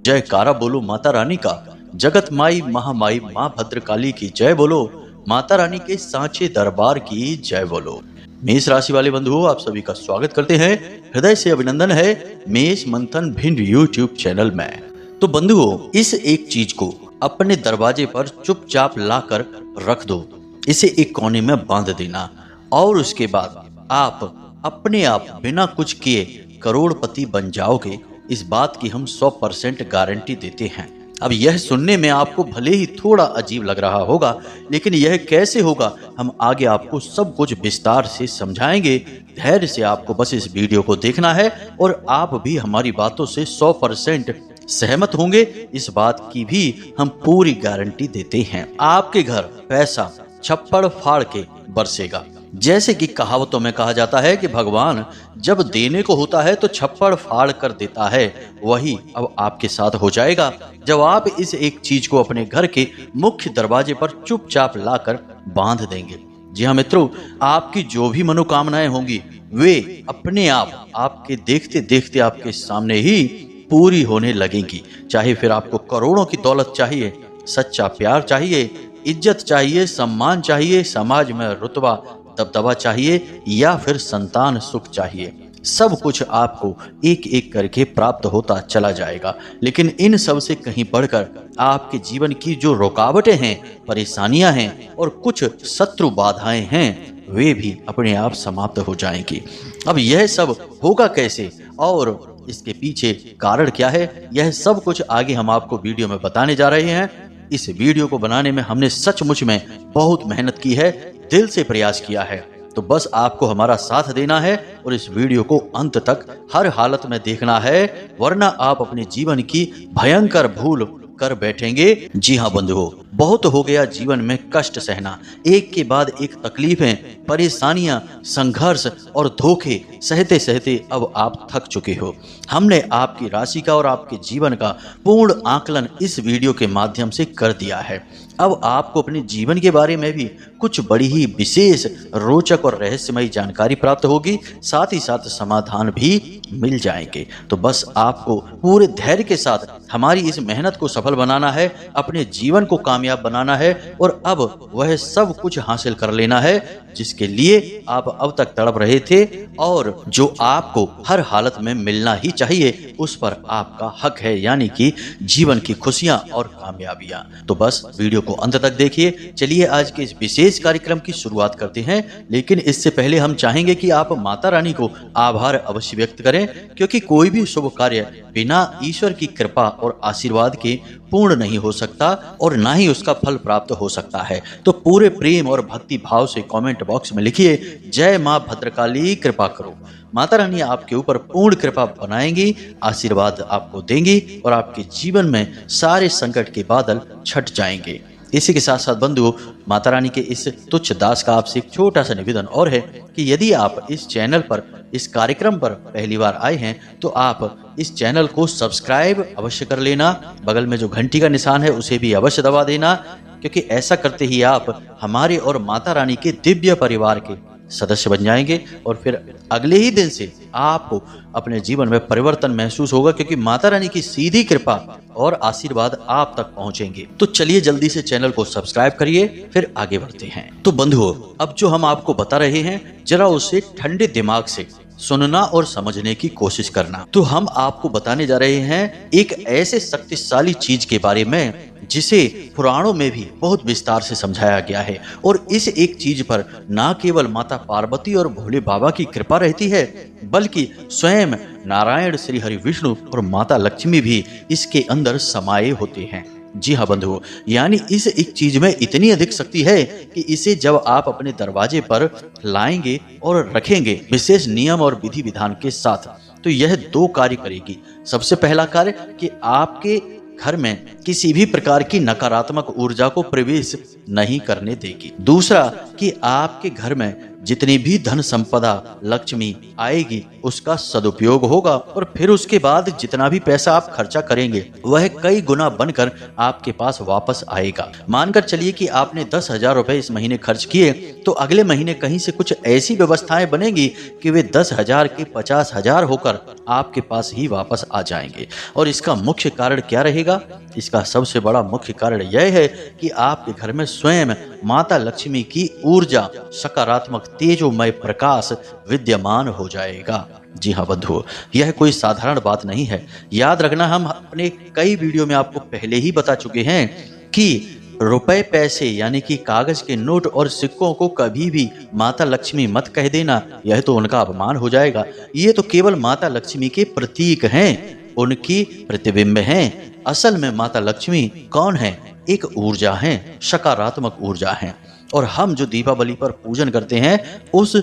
जयकारा बोलो माता रानी का। जगत माई महामाई माँ भद्रकाली की जय बोलो। माता रानी के सांचे दरबार की जय बोलो। मेष राशि वाले बंधुओं, आप सभी का स्वागत करते हैं। हृदय से अभिनंदन है मेष मंथन भिंड यूट्यूब चैनल में। तो बंधुओं, इस एक चीज को अपने दरवाजे पर चुपचाप लाकर रख दो। इसे एक कोने में बांध देना और उसके बाद आप अपने आप बिना कुछ किए करोड़पति बन जाओगे। इस बात की हम 100% गारंटी देते हैं। अब यह सुनने में आपको भले ही थोड़ा अजीब लग रहा होगा, लेकिन यह कैसे होगा हम आगे आपको सब कुछ विस्तार से समझाएंगे। धैर्य से आपको बस इस वीडियो को देखना है और आप भी हमारी बातों से 100% सहमत होंगे। इस बात की भी हम पूरी गारंटी देते हैं। आपके घर पैसा छप्पड़ फाड़ के बरसेगा। जैसे कि कहावतों में कहा जाता है कि भगवान जब देने को होता है तो छप्पड़ फाड़ कर देता है, वही अब आपके साथ हो जाएगा जब आप इस एक चीज को अपने घर के मुख्य दरवाजे पर चुपचाप लाकर बांध देंगे। जी हाँ मित्रों, आपकी जो भी मनोकामनाएं होंगी वे अपने आप आपके देखते देखते आपके सामने ही पूरी होने लगेंगी। चाहे फिर आपको करोड़ों की दौलत चाहिए, सच्चा प्यार चाहिए, इज्जत चाहिए, सम्मान चाहिए, समाज में रुतबा दबदबा चाहिए या फिर संतान सुख चाहिए, सब कुछ आपको एक एक करके प्राप्त होता चला जाएगा। लेकिन इन सब से कहीं बढ़कर आपके जीवन की जो रुकावटें हैं, परेशानियां हैं और कुछ शत्रु बाधाएं हैं, वे भी अपने आप समाप्त हो जाएंगी। अब यह सब होगा कैसे और इसके पीछे कारण क्या है, यह सब कुछ आगे हम आपको वीडियो में बताने जा रहे हैं। इस वीडियो को बनाने में हमने सचमुच में बहुत मेहनत की है, दिल से प्रयास किया है। तो बस आपको हमारा साथ देना है और इस वीडियो को अंत तक हर हालत में देखना है, वरना आप अपने जीवन की भयंकर भूल कर बैठेंगे। जी हाँ बंधुओं, बहुत हो गया जीवन में कष्ट सहना, एक के बाद एक तकलीफें, परेशानियां, संघर्ष और धोखे सहते सहते अब आप थक चुके हो। हमने आपकी राशि का और आपके जीवन का पूर्ण आकलन इस वीडियो के माध्यम से कर दिया है। अब आपको अपने जीवन के बारे में भी कुछ बड़ी ही विशेष, रोचक और रहस्यमयी जानकारी प्राप्त होगी, साथ ही साथ समाधान भी मिल जाएंगे। तो बस आपको पूरे धैर्य के साथ हमारी इस मेहनत को सफल बनाना है, अपने जीवन को कामयाब बनाना है और अब वह सब कुछ हासिल कर लेना है जिसके लिए आप अब तक तड़प रहे थे और जो आपको हर हालत में मिलना ही चाहिए, उस पर आपका हक है, यानी कि जीवन की खुशियां और कामयाबियां। तो बस वीडियो को अंत तक देखिए। चलिए आज के इस विशेष कार्यक्रम की शुरुआत करते हैं, लेकिन इससे पहले हम चाहेंगे कि आप माता रानी को आभार अवश्य व्यक्त करें, क्योंकि कोई भी शुभ कार्य बिना ईश्वर की कृपा और आशीर्वाद के पूर्ण नहीं हो सकता और ना ही उसका फल प्राप्त हो सकता है। तो पूरे प्रेम और भक्ति भाव से कमेंट बॉक्स में लिखिए, जय मां भद्रकाली कृपा करो। माता रानी आपके ऊपर पूर्ण कृपा बनाएंगी, आशीर्वाद आपको देंगी और आपके जीवन में सारे संकट के बादल छट जाएंगे। इसी के साथ साथ बंधुओं, माता रानी के इस तुच्छ दास का आपसे एक छोटा सा निवेदन और है कि यदि आप इस चैनल पर, इस कार्यक्रम पर पहली बार आए हैं तो आप इस चैनल को सब्सक्राइब अवश्य कर लेना, बगल में जो घंटी का निशान है उसे भी अवश्य दबा देना, क्योंकि ऐसा करते ही आप हमारे और माता रानी के दिव्य परिवार के सदस्य बन जाएंगे और फिर अगले ही दिन से आपको अपने जीवन में परिवर्तन महसूस होगा, क्योंकि माता रानी की सीधी कृपा और आशीर्वाद आप तक पहुंचेंगे। तो चलिए जल्दी से चैनल को सब्सक्राइब करिए, फिर आगे बढ़ते हैं। तो बंधुओं, अब जो हम आपको बता रहे हैं जरा उसे ठंडे दिमाग से सुनना और समझने की कोशिश करना। तो हम आपको बताने जा रहे हैं एक ऐसे शक्तिशाली चीज के बारे में जिसे पुराणों में भी बहुत विस्तार से समझाया गया है और इस एक चीज पर ना केवल माता पार्वती और भोले बाबा की कृपा रहती है, बल्कि स्वयं नारायण श्री हरि विष्णु और माता लक्ष्मी भी इसके अंदर समाये होते हैं। जी हाँ बंधुओं, यानी इस एक चीज में इतनी अधिक शक्ति है कि इसे जब आप अपने दरवाजे पर लाएंगे और रखेंगे विशेष नियम और विधि विधान के साथ, तो यह दो कार्य करेगी। सबसे पहला कार्य कि आपके घर में किसी भी प्रकार की नकारात्मक ऊर्जा को प्रवेश नहीं करने देगी। दूसरा कि आपके घर में जितनी भी धन संपदा लक्ष्मी आएगी उसका सदुपयोग होगा और फिर उसके बाद जितना भी पैसा आप खर्चा करेंगे वह कई गुना बनकर आपके पास वापस आएगा। मानकर चलिए कि आपने 10,000 रुपए इस महीने खर्च किए, तो अगले महीने कहीं से कुछ ऐसी व्यवस्थाएं बनेगी कि वे 10,000 के 50,000 होकर आपके पास ही वापस आ जाएंगे। और इसका मुख्य कारण क्या रहेगा? इसका सबसे बड़ा मुख्य कारण यह है कि आपके घर में स्वयं माता लक्ष्मी की ऊर्जा, सकारात्मक तेजोमय प्रकाश विद्यमान हो जाएगा। जी हाँ बंधुओं, यह कोई साधारण बात नहीं है। याद रखना, हम अपने कई वीडियो में आपको पहले ही बता चुके हैं कि रुपए पैसे यानी कि कागज के नोट और सिक्कों को कभी भी माता लक्ष्मी मत कह देना, यह तो उनका अपमान हो जाएगा। ये तो केवल माता लक्ष्मी के प्रतीक हैं, उनकी प्रतिबिंब हैं। असल में माता लक्ष्मी कौन है? एक ऊर्जा है, सकारात्मक ऊर्जा है। और हम जो दीपावली पर पूजन करते हैं उस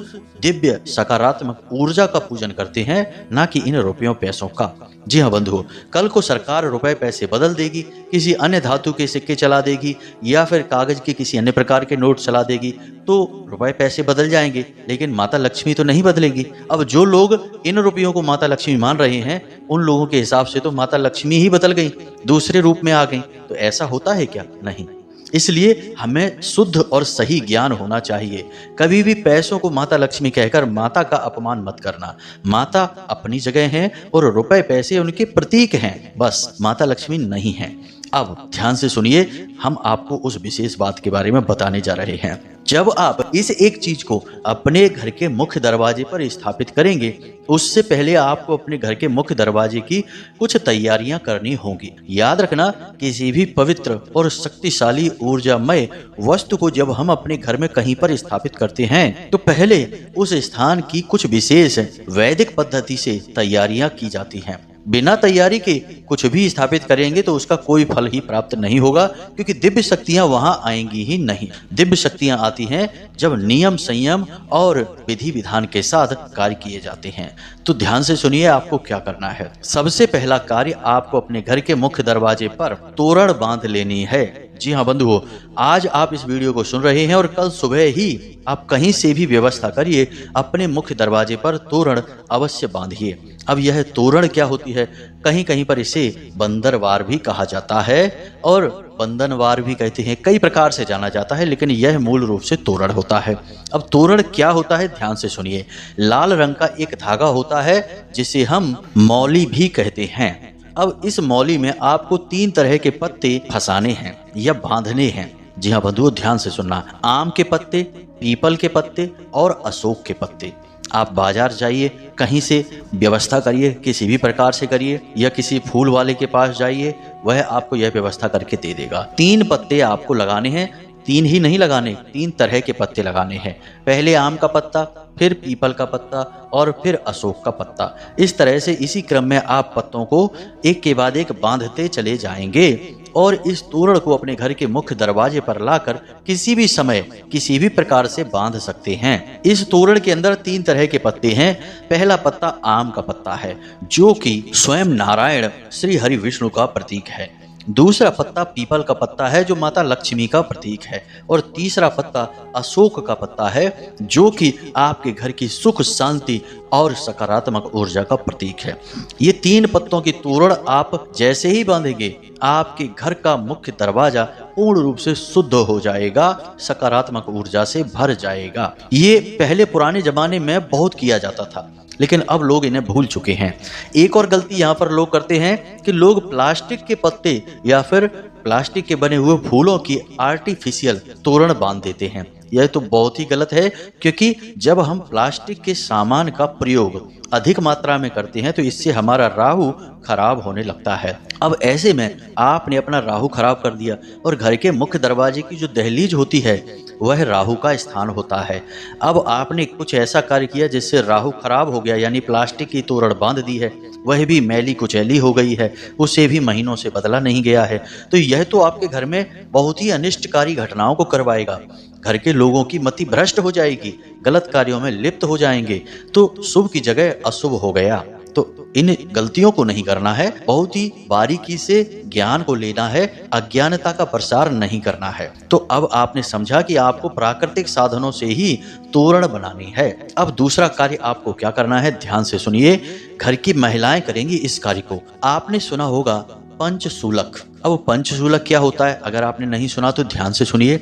दिव्य सकारात्मक ऊर्जा का पूजन करते हैं, ना कि इन रुपयों पैसों का। जी हाँ बंधुओं, कल को सरकार रुपए पैसे बदल देगी, किसी अन्य धातु के सिक्के चला देगी या फिर कागज के किसी अन्य प्रकार के नोट चला देगी, तो रुपए पैसे बदल जाएंगे, लेकिन माता लक्ष्मी तो नहीं बदलेगी। अब जो लोग इन रुपयों को माता लक्ष्मी मान रहे हैं, उन लोगों के हिसाब से तो माता लक्ष्मी ही बदल गई, दूसरे रूप में आ गई। तो ऐसा होता है क्या? नहीं। इसलिए हमें शुद्ध और सही ज्ञान होना चाहिए। कभी भी पैसों को माता लक्ष्मी कहकर माता का अपमान मत करना। माता अपनी जगह है और रुपए पैसे उनके प्रतीक हैं, बस माता लक्ष्मी नहीं है। अब ध्यान से सुनिए, हम आपको उस विशेष बात के बारे में बताने जा रहे हैं। जब आप इस एक चीज को अपने घर के मुख्य दरवाजे पर स्थापित करेंगे, उससे पहले आपको अपने घर के मुख्य दरवाजे की कुछ तैयारियां करनी होंगी। याद रखना, किसी भी पवित्र और शक्तिशाली ऊर्जामय वस्तु को जब हम अपने घर में कहीं पर स्थापित करते हैं, तो पहले उस स्थान की कुछ विशेष वैदिक पद्धति से तैयारियां की जाती हैं। बिना तैयारी के कुछ भी स्थापित करेंगे तो उसका कोई फल ही प्राप्त नहीं होगा, क्योंकि दिव्य शक्तियां वहां आएंगी ही नहीं। दिव्य शक्तियां आती हैं जब नियम, संयम और विधि विधान के साथ कार्य किए जाते हैं। तो ध्यान से सुनिए आपको क्या करना है। सबसे पहला कार्य, आपको अपने घर के मुख्य दरवाजे पर तोरण बांध लेनी है। जी हाँ बंधुओं, आज आप इस वीडियो को सुन रहे हैं और कल सुबह ही आप कहीं से भी व्यवस्था करिए, अपने मुख्य दरवाजे पर तोरण अवश्य बांधिए। अब यह तोरण क्या होती है? कहीं कहीं पर इसे बंदरवार भी कहा जाता है और बंधनवार भी कहते हैं, कई प्रकार से जाना जाता है, लेकिन यह मूल रूप से तोरण होता है। अब तोरण क्या होता है, ध्यान से सुनिए। लाल रंग का एक धागा होता है जिसे हम मौली भी कहते हैं। अब इस मौली में आपको 3 तरह के पत्ते फंसाने हैं या बांधने हैं। जी हाँ बंधुओं, ध्यान से सुनना। आम के पत्ते, पीपल के पत्ते और अशोक के पत्ते। आप बाजार जाइए, कहीं से व्यवस्था करिए, किसी भी प्रकार से करिए, या किसी फूल वाले के पास जाइए, वह आपको यह व्यवस्था करके दे देगा। 3 पत्ते आपको लगाने हैं। 3 ही नहीं लगाने, 3 तरह के पत्ते लगाने हैं। पहले आम का पत्ता, फिर पीपल का पत्ता और फिर अशोक का पत्ता। इस तरह से इसी क्रम में आप पत्तों को एक के बाद एक बांधते चले जाएंगे और इस तोरण को अपने घर के मुख्य दरवाजे पर लाकर किसी भी समय किसी भी प्रकार से बांध सकते हैं। इस तोरण के अंदर 3 तरह के पत्ते हैं। पहला पत्ता आम का पत्ता है, जो कि स्वयं नारायण श्री हरि विष्णु का प्रतीक है। दूसरा पत्ता पीपल का पत्ता है, जो माता लक्ष्मी का प्रतीक है। और तीसरा पत्ता अशोक का पत्ता है, जो कि आपके घर की सुख, शांति और सकारात्मक ऊर्जा का प्रतीक है। ये 3 पत्तों की तोरण आप जैसे ही बांधेंगे, आपके घर का मुख्य दरवाजा पूर्ण रूप से शुद्ध हो जाएगा, सकारात्मक ऊर्जा से भर जाएगा। ये पहले पुराने जमाने में बहुत किया जाता था, लेकिन अब लोग इन्हें भूल चुके हैं। एक और गलती यहाँ पर लोग करते हैं कि लोग प्लास्टिक के पत्ते या फिर प्लास्टिक के बने हुए फूलों की आर्टिफिशियल तोरण बांध देते हैं। यह तो बहुत ही गलत है, क्योंकि जब हम प्लास्टिक के सामान का प्रयोग अधिक मात्रा में करते हैं तो इससे हमारा राहु खराब होने लगता है। अब ऐसे में आपने अपना राहु खराब कर दिया और घर के मुख्य दरवाजे की जो दहलीज होती है वह राहु का स्थान होता है। अब आपने कुछ ऐसा कार्य किया जिससे राहु खराब हो गया, यानी प्लास्टिक की तोरण बांध दी है, वह भी मैली कुचैली हो गई है, उसे भी महीनों से बदला नहीं गया है, तो यह तो आपके घर में बहुत ही अनिष्टकारी घटनाओं को करवाएगा। घर के लोगों की मति भ्रष्ट हो जाएगी, गलत कार्यों में लिप्त हो जाएंगे, तो शुभ की जगह अशुभ हो गया। तो इन गलतियों को नहीं करना है, बहुत ही बारीकी से ज्ञान को लेना है, अज्ञानता का प्रसार नहीं करना है। तो अब आपने समझा कि आपको प्राकृतिक साधनों से ही तोरण बनानी है। अब दूसरा कार्य आपको क्या करना है, ध्यान से सुनिए। घर की महिलाएं करेंगी इस कार्य को। आपने सुना होगा पंचशूलक। अब पंचशूलक क्या होता है, अगर आपने नहीं सुना तो ध्यान से सुनिए।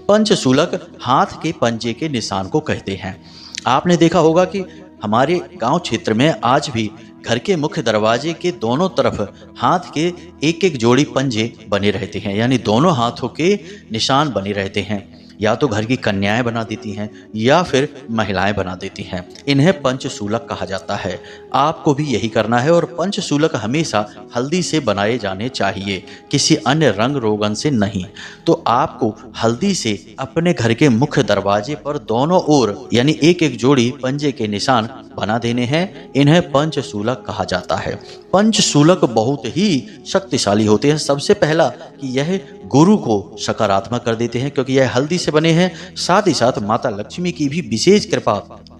पंचशूलक हाथ के पंजे के निशान को कहते हैं। आपने देखा होगा कि हमारे गांव क्षेत्र में आज भी घर के मुख्य दरवाजे के दोनों तरफ हाथ के एक एक जोड़ी पंजे बने रहते हैं, यानी दोनों हाथों के निशान बने रहते हैं। या तो घर की कन्याएं बना देती हैं या फिर महिलाएं बना देती हैं। इन्हें पंचशूलक कहा जाता है। आपको भी यही करना है और पंचशूलक हमेशा हल्दी से बनाए जाने चाहिए, किसी अन्य रंग रोगन से नहीं। तो आपको हल्दी से अपने घर के मुख्य दरवाजे पर दोनों ओर यानी एक एक जोड़ी पंजे के निशान बना देने हैं। इन्हें पंचशूलक कहा जाता है। पंचशूलक बहुत ही शक्तिशाली होते हैं। सबसे पहला कि यह गुरु को सकारात्मक कर देते हैं, क्योंकि यह हल्दी से बने हैं। साथ ही साथ माता लक्ष्मी की भी विशेष कृपा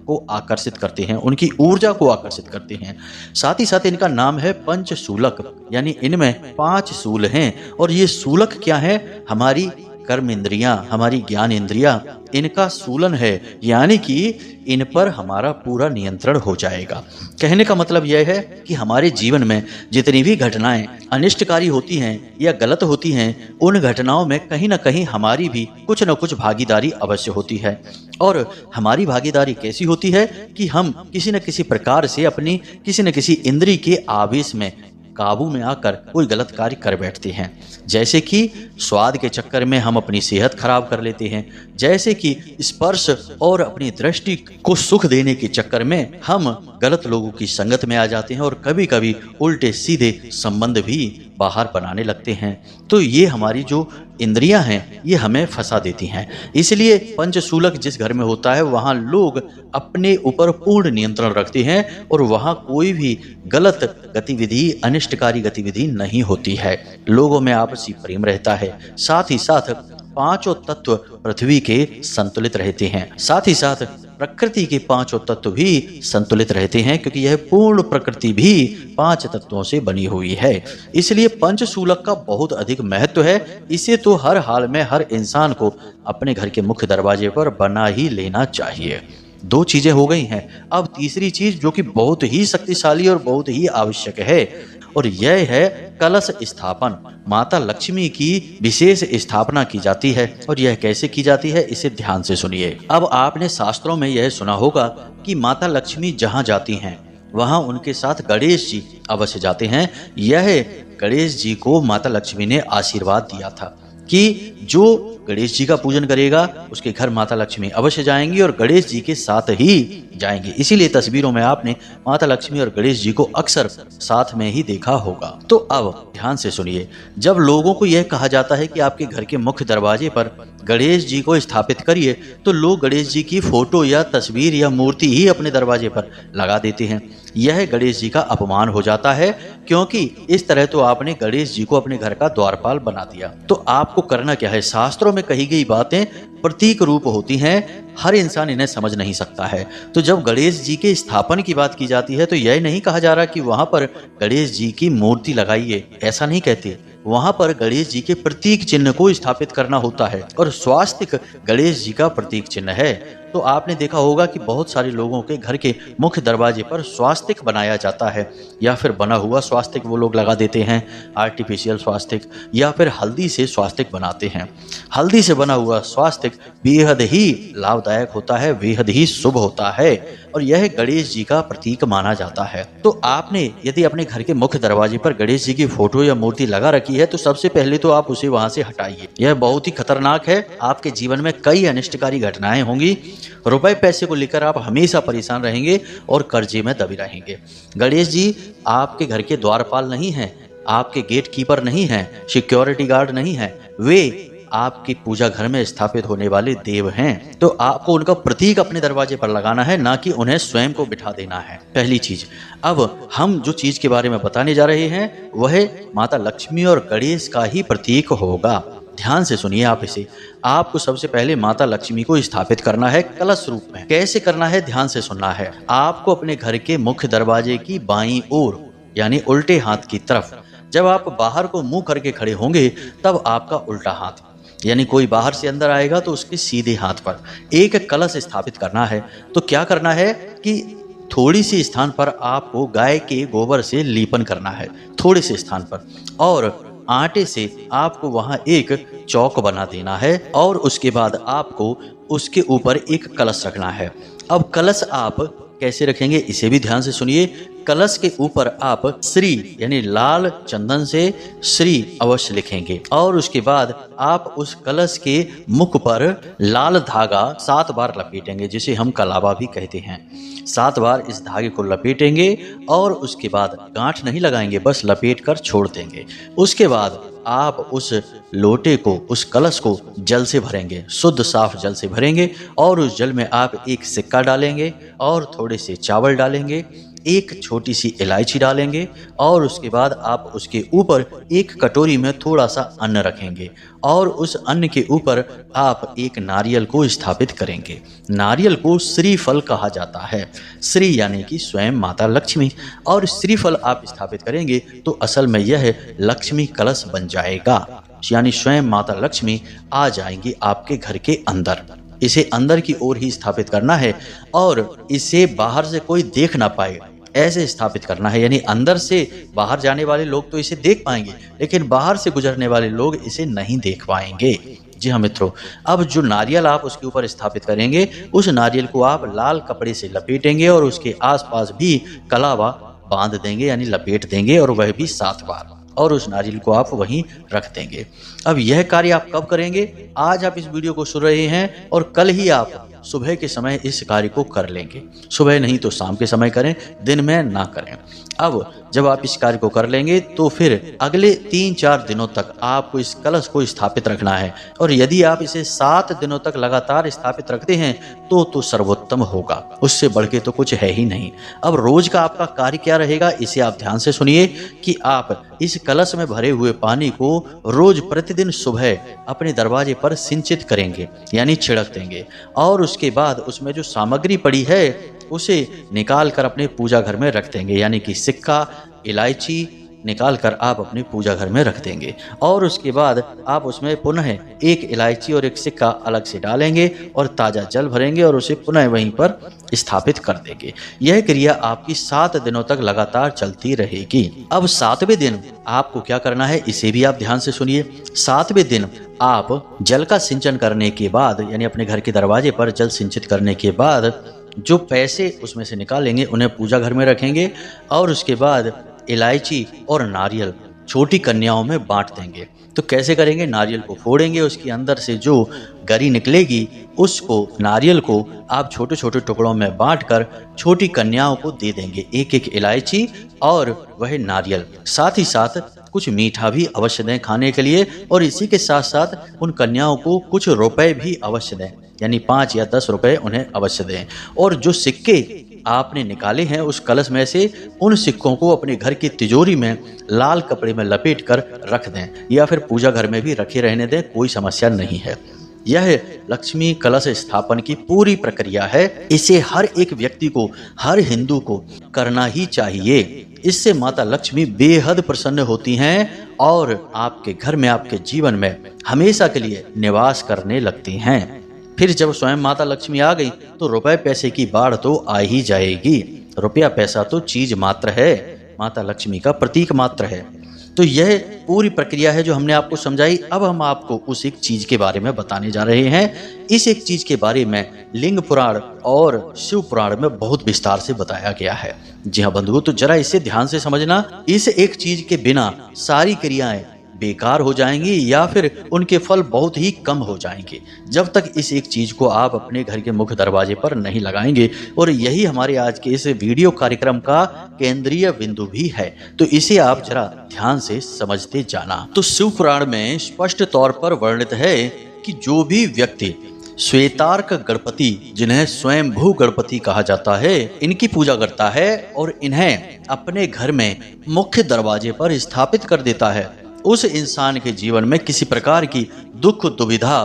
को आकर्षित करते हैं, उनकी ऊर्जा को आकर्षित करते हैं। साथ ही साथ इनका नाम है पंचशूलक, यानी इनमें 5 शूल हैं। और ये शूलक क्या है, हमारी कर्म इंद्रियां, हमारी ज्ञान इंद्रियां, इनका शूलन है, यानी कि इन पर हमारा पूरा नियंत्रण हो जाएगा। कहने का मतलब यह है कि हमारे जीवन में जितनी भी घटनाएं अनिष्टकारी होती हैं या गलत होती हैं, उन घटनाओं में कहीं ना कहीं हमारी भी कुछ न कुछ भागीदारी अवश्य होती है। और हमारी भागीदारी कैसी होती है कि हम किसी न किसी प्रकार से अपनी किसी न किसी इंद्रिय के आवेश में काबू में आकर कोई गलत कार्य कर बैठते हैं। जैसे कि स्वाद के चक्कर में हम अपनी सेहत खराब कर लेते हैं, जैसे कि स्पर्श और अपनी दृष्टि को सुख देने के चक्कर में हम गलत लोगों की संगत में आ जाते हैं और कभी कभी उल्टे सीधे संबंध भी बाहर बनाने लगते हैं। तो ये हमारी जो इंद्रियां हैं ये हमें फंसा देती हैं। इसलिए पंचशूलक जिस घर में होता है वहाँ लोग अपने ऊपर पूर्ण नियंत्रण रखते हैं और वहाँ कोई भी गलत गतिविधि, अनिष्टकारी गतिविधि नहीं होती है। लोगों में आपसी प्रेम रहता है। साथ ही साथ 5 तत्व पृथ्वी के संतुलित रहते हैं। साथ ही साथ प्रकृति के 5 तत्व भी संतुलित रहते हैं, क्योंकि यह पूर्ण प्रकृति भी 5 तत्वों से बनी हुई है। इसलिए पंचशूलक का बहुत अधिक महत्व है। इसे तो हर हाल में हर इंसान को अपने घर के मुख्य दरवाजे पर बना ही लेना चाहिए। 2 चीजें हो गई हैं। अब तीसरी चीज जो कि बहुत ही शक्तिशाली और बहुत ही आवश्यक है, और यह है कलश स्थापन। माता लक्ष्मी की विशेष स्थापना की जाती है। और यह कैसे की जाती है, इसे ध्यान से सुनिए। अब आपने शास्त्रों में यह सुना होगा कि माता लक्ष्मी जहाँ जाती हैं वहाँ उनके साथ गणेश जी अवश्य जाते हैं। यह गणेश जी को माता लक्ष्मी ने आशीर्वाद दिया था कि जो गणेश जी का पूजन करेगा उसके घर माता लक्ष्मी अवश्य जाएंगी और गणेश जी के साथ ही जाएंगे। इसीलिए तस्वीरों में आपने माता लक्ष्मी और गणेश जी को अक्सर साथ में ही देखा होगा। तो अब ध्यान से सुनिए, जब लोगों को यह कहा जाता है कि आपके घर के मुख्य दरवाजे पर गणेश जी को स्थापित करिए, तो लोग गणेश जी की फोटो या तस्वीर या मूर्ति ही अपने दरवाजे पर लगा देते हैं। यह गणेश जी का अपमान हो जाता है, क्योंकि इस तरह तो आपने गणेश जी को अपने घर का द्वारपाल बना दिया। तो आपको करना क्या है, शास्त्रों में कही गई बातें प्रतीक रूप होती हैं, हर इंसान इन्हें समझ नहीं सकता है। तो जब गणेश जी के स्थापन की बात की जाती है तो यह नहीं कहा जा रहा कि वहां पर गणेश जी की मूर्ति लगाइए, ऐसा नहीं कहते। वहां पर गणेश जी के प्रतीक चिन्ह को स्थापित करना होता है, और स्वास्तिक गणेश जी का प्रतीक चिन्ह है। तो आपने देखा होगा कि बहुत सारे लोगों के घर के मुख्य दरवाजे पर स्वास्तिक बनाया जाता है, या फिर बना हुआ स्वास्तिक वो लोग लगा देते हैं, आर्टिफिशियल स्वास्तिक, या फिर हल्दी से स्वास्तिक बनाते हैं। हल्दी से बना हुआ स्वास्तिक बेहद ही लाभदायक होता है, बेहद ही शुभ होता है, और यह गणेश जी का प्रतीक माना जाता है। तो आपने यदि अपने घर के मुख्य दरवाजे पर गणेश जी की फोटो या मूर्ति लगा रखी है तो सबसे पहले तो आप उसे वहां से हटाइए। यह बहुत ही खतरनाक है। आपके जीवन में कई अनिष्टकारी घटनाएं होंगी। रुपए पैसे को लेकर आप हमेशा परेशान रहेंगे और कर्जे में दबे रहेंगे। गणेश जी आपके घर के द्वारपाल नहीं हैं, आपके गेट कीपर नहीं हैं, सिक्योरिटी गार्ड नहीं हैं, वे आपकी पूजा घर में स्थापित होने वाले देव हैं। तो आपको उनका प्रतीक अपने दरवाजे पर लगाना है, ना कि उन्हें स्वयं को बिठा देना है। पहली चीज। अब हम जो चीज के बारे में बताने जा रहे हैं वह माता लक्ष्मी और गणेश का ही प्रतीक होगा। ध्यान से सुनिए आप इसे। आपको सबसे पहले माता लक्ष्मी को स्थापित करना है कलश रूप में। कैसे करना है, ध्यान से सुनना है। आपको अपने घर के मुख्य दरवाजे की बाईं ओर यानी उल्टे हाथ की तरफ, जब आप बाहर को मुंह करके खड़े होंगे तब आपका उल्टा हाथ, यानी कोई बाहर से अंदर आएगा तो उसके सीधे हाथ पर एक कलश स्थापित करना है। तो क्या करना है कि थोड़ी सी स्थान पर आपको गाय के गोबर से लीपन करना है, थोड़े से स्थान पर, और आटे से आपको वहां एक चौक बना देना है और उसके बाद आपको उसके ऊपर एक कलश रखना है। अब कलश आप कैसे रखेंगे इसे भी ध्यान से सुनिए। कलश के ऊपर आप श्री यानी लाल चंदन से श्री अवश्य लिखेंगे और उसके बाद आप उस कलश के मुख पर लाल धागा 7 बार लपेटेंगे, जिसे हम कलावा भी कहते हैं। 7 बार इस धागे को लपेटेंगे और उसके बाद गांठ नहीं लगाएंगे, बस लपेट कर छोड़ देंगे। उसके बाद आप उस लोटे को, उस कलश को जल से भरेंगे, शुद्ध साफ जल से भरेंगे और उस जल में आप एक सिक्का डालेंगे और थोड़े से चावल डालेंगे, एक छोटी सी इलायची डालेंगे और उसके बाद आप उसके ऊपर एक कटोरी में थोड़ा सा अन्न रखेंगे और उस अन्न के ऊपर आप एक नारियल को स्थापित करेंगे। नारियल को श्रीफल कहा जाता है। श्री यानी कि स्वयं माता लक्ष्मी, और श्रीफल आप स्थापित करेंगे तो असल में यह लक्ष्मी कलश बन जाएगा, यानी स्वयं माता लक्ष्मी आ जाएंगी आपके घर के अंदर। इसे अंदर की ओर ही स्थापित करना है और इसे बाहर से कोई देख ना पाए ऐसे स्थापित करना है, यानी अंदर से बाहर जाने वाले लोग तो इसे देख पाएंगे लेकिन बाहर से गुजरने वाले लोग इसे नहीं देख पाएंगे। जी हाँ मित्रों, अब जो नारियल आप उसके ऊपर स्थापित करेंगे उस नारियल को आप लाल कपड़े से लपेटेंगे और उसके आसपास भी कलावा बांध देंगे यानी लपेट देंगे और वह भी 7 बार, और उस नारियल को आप वहीं रख देंगे। अब यह कार्य आप कब करेंगे? आज आप इस वीडियो को सुन रहे हैं और कल ही आप सुबह के समय इस कार्य को कर लेंगे। सुबह नहीं तो शाम के समय करें, दिन में ना करें। अब जब आप इस कार्य को कर लेंगे तो फिर अगले 3-4 दिनों तक आपको इस कलश को स्थापित रखना है, और यदि आप इसे 7 दिनों तक लगातार स्थापित रखते हैं तो सर्वोत्तम होगा, उससे बढ़ के तो कुछ है ही नहीं। अब रोज का आपका कार्य क्या रहेगा इसे आप ध्यान से सुनिए कि आप इस कलश में भरे हुए पानी को रोज प्रतिदिन सुबह अपने दरवाजे पर सिंचित करेंगे यानी छिड़क देंगे, और उसके बाद उसमें जो सामग्री पड़ी है उसे निकाल कर अपने पूजा घर में रख देंगे, यानी कि सिक्का, इलायची निकाल कर आप अपने पूजा घर में रख देंगे, और उसके बाद आप उसमें पुनः एक इलायची और एक सिक्का अलग से डालेंगे और ताज़ा जल भरेंगे और उसे पुनः वहीं पर स्थापित कर देंगे। यह क्रिया आपकी 7 दिनों तक लगातार चलती रहेगी। अब 7वें दिन आपको क्या करना है इसे भी आप ध्यान से सुनिए। 7वें दिन आप जल का सिंचन करने के बाद यानी अपने घर के दरवाजे पर जल सिंचित करने के बाद जो पैसे उसमें से निकालेंगे उन्हें पूजा घर में रखेंगे और उसके बाद इलायची और नारियल छोटी कन्याओं में बांट देंगे। तो कैसे करेंगे? नारियल को फोड़ेंगे, उसके अंदर से जो गरी निकलेगी उसको, नारियल को आप छोटे छोटे टुकड़ों में बांटकर छोटी कन्याओं को दे देंगे, एक एक इलायची और वह नारियल। साथ ही साथ कुछ मीठा भी अवश्य दें खाने के लिए, और इसी के साथ साथ उन कन्याओं को कुछ रुपए भी अवश्य दें, यानी 5 या 10 रुपए उन्हें अवश्य दें। और जो सिक्के आपने निकाले हैं उस कलश में से उन सिक्कों को अपने घर की तिजोरी में लाल कपड़े में लपेट कर रख दें, या फिर पूजा घर में भी रखे रहने दें, कोई समस्या नहीं है। यह लक्ष्मी कलश स्थापन की पूरी प्रक्रिया है। इसे हर एक व्यक्ति को, हर हिंदू को करना ही चाहिए। इससे माता लक्ष्मी बेहद प्रसन्न होती हैं और आपके घर में, आपके जीवन में हमेशा के लिए निवास करने लगती हैं। फिर जब स्वयं माता लक्ष्मी आ गई तो रुपए पैसे की बाढ़ तो आ ही जाएगी। रुपया पैसा तो चीज मात्र है, माता लक्ष्मी का प्रतीक मात्र है। तो यह पूरी प्रक्रिया है जो हमने आपको समझाई। अब हम आपको उस एक चीज के बारे में बताने जा रहे हैं। इस एक चीज के बारे में लिंग पुराण और शिव पुराण में बहुत विस्तार से बताया गया है। जी हाँ बंधुओं, तो जरा इसे ध्यान से समझना। इस एक चीज के बिना सारी क्रियाएं बेकार हो जाएंगी या फिर उनके फल बहुत ही कम हो जाएंगे जब तक इस एक चीज को आप अपने घर के मुख्य दरवाजे पर नहीं लगाएंगे। और यही हमारे आज के इस वीडियो कार्यक्रम का केंद्रीय बिंदु भी है, तो इसे आप जरा ध्यान से समझते जाना। तो शिव पुराण में स्पष्ट तौर पर वर्णित है कि जो भी व्यक्ति श्वेतार्क गणपति, जिन्हें स्वयंभू गणपति कहा जाता है, इनकी पूजा करता है और इन्हें अपने घर में मुख्य दरवाजे पर स्थापित कर देता है, उस इंसान के जीवन में किसी प्रकार की दुख, दुविधा,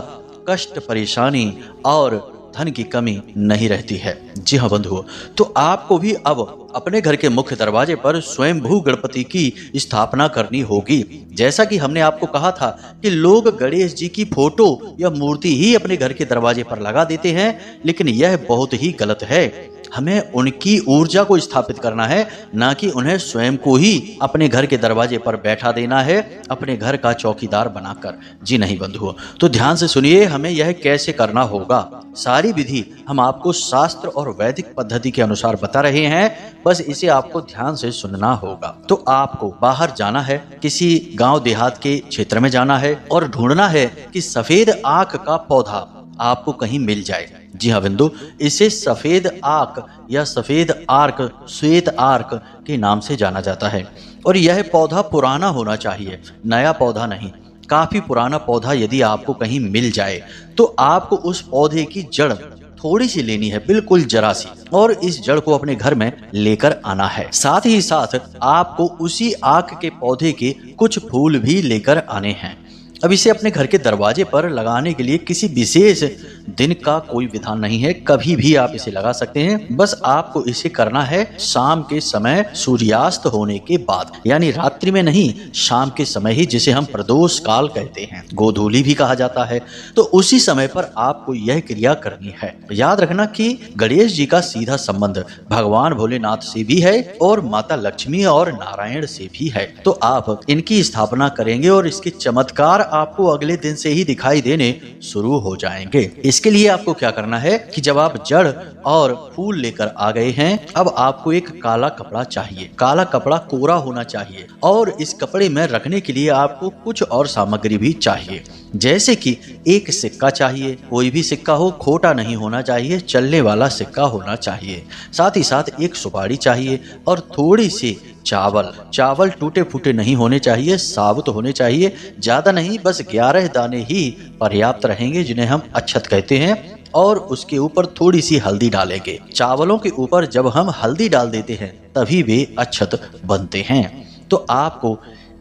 कष्ट, परेशानी और धन की कमी नहीं रहती है। जी हाँ बंधुओं, तो आपको भी अब अपने घर के मुख्य दरवाजे पर स्वयंभू गणपति की स्थापना करनी होगी। जैसा कि हमने आपको कहा था कि लोग गणेश जी की फोटो या मूर्ति ही अपने घर के दरवाजे पर लगा देते हैं, लेकिन यह बहुत ही गलत है। हमें उनकी ऊर्जा को स्थापित करना है, ना कि उन्हें स्वयं को ही अपने घर के दरवाजे पर बैठा देना है, अपने घर का चौकीदार बनाकर। जी नहीं बंधुओं, तो ध्यान से सुनिए, हमें यह कैसे करना होगा। सारी विधि हम आपको शास्त्र और वैदिक पद्धति के अनुसार बता रहे हैं, बस इसे आपको ध्यान से सुनना होगा। तो आपको बाहर जाना है, किसी गांव देहात के क्षेत्र में जाना है और ढूंढना है कि सफेद आक का पौधा आपको कहीं मिल जाए। जी हाँ बिंदु, इसे सफेद आक या सफेद आर्क, श्वेत आर्क के नाम से जाना जाता है। और यह पौधा पुराना होना चाहिए, नया पौधा नहीं। काफी पुराना पौधा यदि आपको कहीं मिल जाए तो आपको उस पौधे की जड़ थोड़ी सी लेनी है, बिल्कुल जरा सी, और इस जड़ को अपने घर में लेकर आना है। साथ ही साथ आपको उसी आक के पौधे के कुछ फूल भी लेकर आने हैं। अब इसे अपने घर के दरवाजे पर लगाने के लिए किसी विशेष दिन का कोई विधान नहीं है, कभी भी आप इसे लगा सकते हैं। बस आपको इसे करना है शाम के समय, सूर्यास्त होने के बाद, यानी रात्रि में नहीं, शाम के समय ही, जिसे हम प्रदोष काल कहते हैं, गोधूली भी कहा जाता है। तो उसी समय पर आपको यह क्रिया करनी है। याद रखना कि गणेश जी का सीधा संबंध भगवान भोलेनाथ से भी है और माता लक्ष्मी और नारायण से भी है। तो आप इनकी स्थापना करेंगे और इसके चमत्कार आपको अगले दिन से ही दिखाई देने शुरू हो जाएंगे। इसके लिए आपको क्या करना है कि जब आप जड़ और फूल लेकर आ गए हैं, अब आपको एक काला कपड़ा चाहिए। काला कपड़ा कोरा होना चाहिए और इस कपड़े में रखने के लिए आपको कुछ और सामग्री भी चाहिए, जैसे कि एक सिक्का चाहिए। कोई भी सिक्का हो, खोटा नहीं होना चाहिए, चलने वाला सिक्का होना चाहिए। साथ ही साथ एक सुपारी चाहिए और थोड़ी सी चावल टूटे फूटे नहीं होने चाहिए, साबुत होने चाहिए। ज्यादा नहीं, बस 11 दाने ही पर्याप्त रहेंगे, जिन्हें हम अक्षत कहते हैं। और उसके ऊपर थोड़ी सी हल्दी डालेंगे। चावलों के ऊपर जब हम हल्दी डाल देते हैं तभी वे अक्षत बनते हैं। तो आपको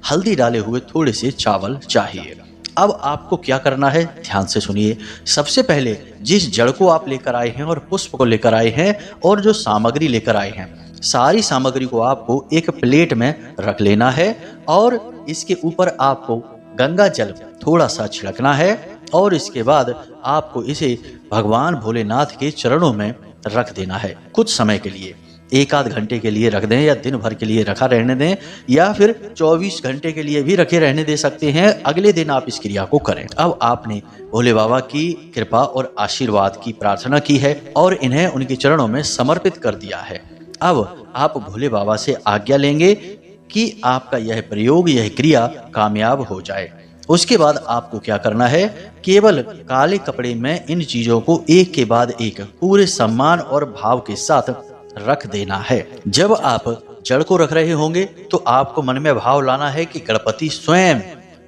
हल्दी डाले हुए थोड़े से चावल चाहिए। अब आपको क्या करना है, ध्यान से सुनिए। सबसे पहले जिस जड़ को आप लेकर आए हैं और पुष्प को लेकर आए हैं और जो सामग्री लेकर आए हैं, सारी सामग्री को आपको एक प्लेट में रख लेना है और इसके ऊपर आपको गंगा जल थोड़ा सा छिड़कना है और इसके बाद आपको इसे भगवान भोलेनाथ के चरणों में रख देना है कुछ समय के लिए। 1 आध घंटे के लिए रख दें या दिन भर के लिए रखा रहने दें या फिर 24 घंटे के लिए भी रखे रहने दे सकते हैं। अगले दिन आप इस क्रिया को करें। अब आपने भोले बाबा की कृपा और आशीर्वाद की प्रार्थना की है और इन्हें उनके चरणों में समर्पित कर दिया है। अब आप भोले बाबा से आज्ञा लेंगे कि आपका यह प्रयोग, यह क्रिया कामयाब हो जाए। उसके बाद आपको क्या करना है, केवल काले कपड़े में इन चीजों को एक के बाद एक पूरे सम्मान और भाव के साथ रख देना है। जब आप जड़ को रख रहे होंगे तो आपको मन में भाव लाना है कि गणपति स्वयं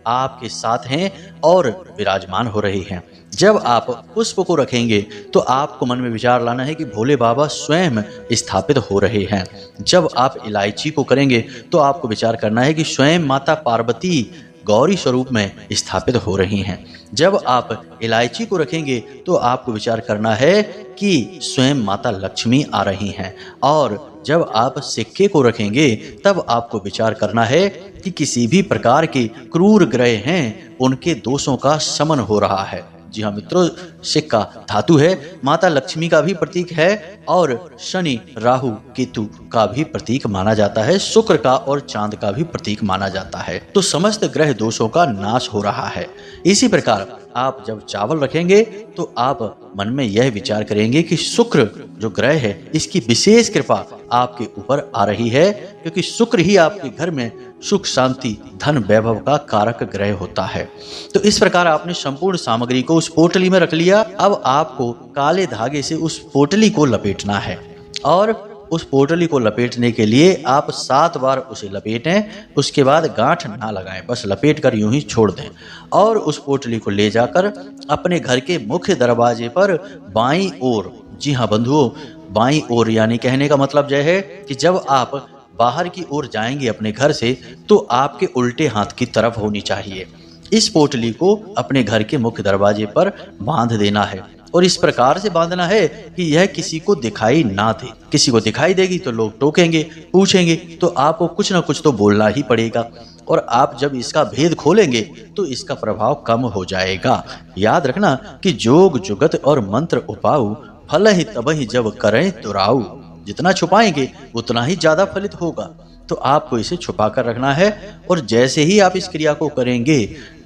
आपके साथ हैं और विराजमान हो रहे हैं। जब आप पुष्प को रखेंगे तो आपको मन में विचार लाना है कि भोले बाबा स्वयं स्थापित हो रहे हैं। जब आप इलायची को करेंगे तो आपको विचार करना है कि स्वयं माता पार्वती गौरी स्वरूप में स्थापित हो रही हैं। जब आप इलायची को रखेंगे तो आपको विचार करना है कि स्वयं माता लक्ष्मी आ रही हैं। और जब आप सिक्के को रखेंगे तब आपको विचार करना है कि किसी भी प्रकार के क्रूर ग्रह हैं, उनके दोषों का शमन हो रहा है। जी हाँ मित्रों, सिक्का धातु है, माता लक्ष्मी का भी प्रतीक है और शनि, राहु, केतु का भी प्रतीक माना जाता है, शुक्र का और चांद का भी प्रतीक माना जाता है। तो समस्त ग्रह दोषों का नाश हो रहा है। इसी प्रकार आप जब चावल रखेंगे तो आप मन में यह विचार करेंगे कि शुक्र जो ग्रह है, इसकी विशेष कृपा आपके ऊपर आ रही है, क्योंकि शुक्र ही आपके घर में सुख, शांति, धन, वैभव का कारक ग्रह होता है। तो इस प्रकार आपने संपूर्ण सामग्री को उस पोटली में रख लिया। अब आपको काले धागे से उस पोटली को लपेटना है और उस पोटली को लपेटने के लिए आप 7 बार उसे लपेटें। उसके बाद गांठ ना लगाएं, बस लपेट कर यूं ही छोड़ दें और उस पोटली को ले जाकर अपने घर के मुख्य दरवाजे पर बाईं ओर, जी हाँ बंधुओं, बाईं ओर, यानी कहने का मतलब यह है कि जब आप बाहर की ओर जाएंगे अपने घर से तो आपके उल्टे हाथ की तरफ होनी चाहिए। इस पोटली को अपने घर के मुख्य दरवाजे पर बांध देना है और इस प्रकार से बांधना है कि यह किसी को दिखाई ना दे। किसी को दिखाई देगी तो लोग टोकेंगे, पूछेंगे, तो आपको कुछ ना कुछ तो बोलना ही पड़ेगा और आप जब इसका भेद खोलेंगे तो इसका प्रभाव कम हो जाएगा। याद रखना कि जोग जुगत और मंत्र उपाऊ फल ही तबहि जब करें तुराऊ। जितना छुपाएंगे उतना ही ज्यादा फलित होगा। तो आपको इसे छुपा कर रखना है और जैसे ही आप इस क्रिया को करेंगे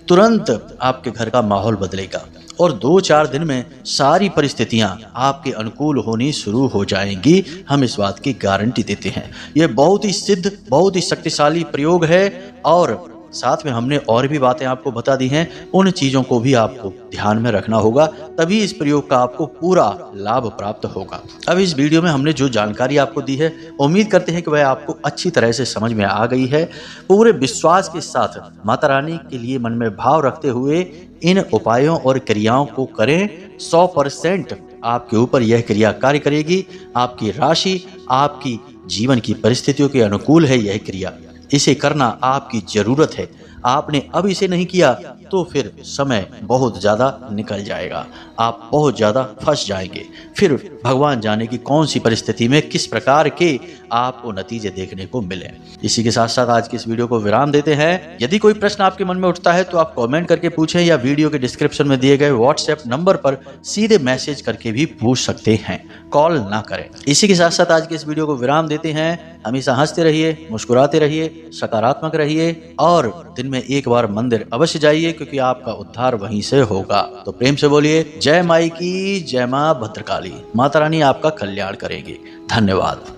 तुरंत आपके घर का माहौल बदलेगा और 2-4 दिन में सारी परिस्थितियां आपके अनुकूल होनी शुरू हो जाएंगी। हम इस बात की गारंटी देते हैं। यह बहुत ही सिद्ध, बहुत ही शक्तिशाली प्रयोग है और साथ में हमने और भी बातें आपको बता दी हैं। उन चीजों को भी आपको ध्यान में रखना होगा, तभी इस प्रयोग का आपको पूरा लाभ प्राप्त होगा। अब इस वीडियो में हमने जो जानकारी आपको दी है, उम्मीद करते हैं कि वह आपको अच्छी तरह से समझ में आ गई है। पूरे विश्वास के साथ माता रानी के लिए मन में भाव रखते हुए इन उपायों और क्रियाओं को करें। 100% आपके ऊपर यह क्रिया कार्य करेगी। आपकी राशि, आपकी जीवन की परिस्थितियों के अनुकूल है यह क्रिया। इसे करना आपकी जरूरत है। आपने अब इसे नहीं किया तो फिर समय बहुत ज्यादा निकल जाएगा, आप बहुत ज्यादा फंस जाएंगे। फिर भगवान जाने की कौन सी परिस्थिति में किस प्रकार के आपको नतीजे देखने को मिले। इसी के साथ साथ आज की इस वीडियो को विराम देते हैं। यदि कोई प्रश्न आपके मन में उठता है तो आप कमेंट करके पूछें या वीडियो के डिस्क्रिप्शन में दिए गए व्हाट्सएप नंबर पर सीधे मैसेज करके भी पूछ सकते हैं, कॉल ना करें। इसी के साथ साथ आज की इस वीडियो को विराम देते हैं। हमेशा हंसते रहिए, मुस्कुराते रहिए, सकारात्मक रहिए और दिन में एक बार मंदिर अवश्य जाइए, क्योंकि आपका उद्धार वहीं से होगा। तो प्रेम से बोलिए जय माई की, जय मां भद्रकाली। माता रानी आपका कल्याण करेंगी। धन्यवाद।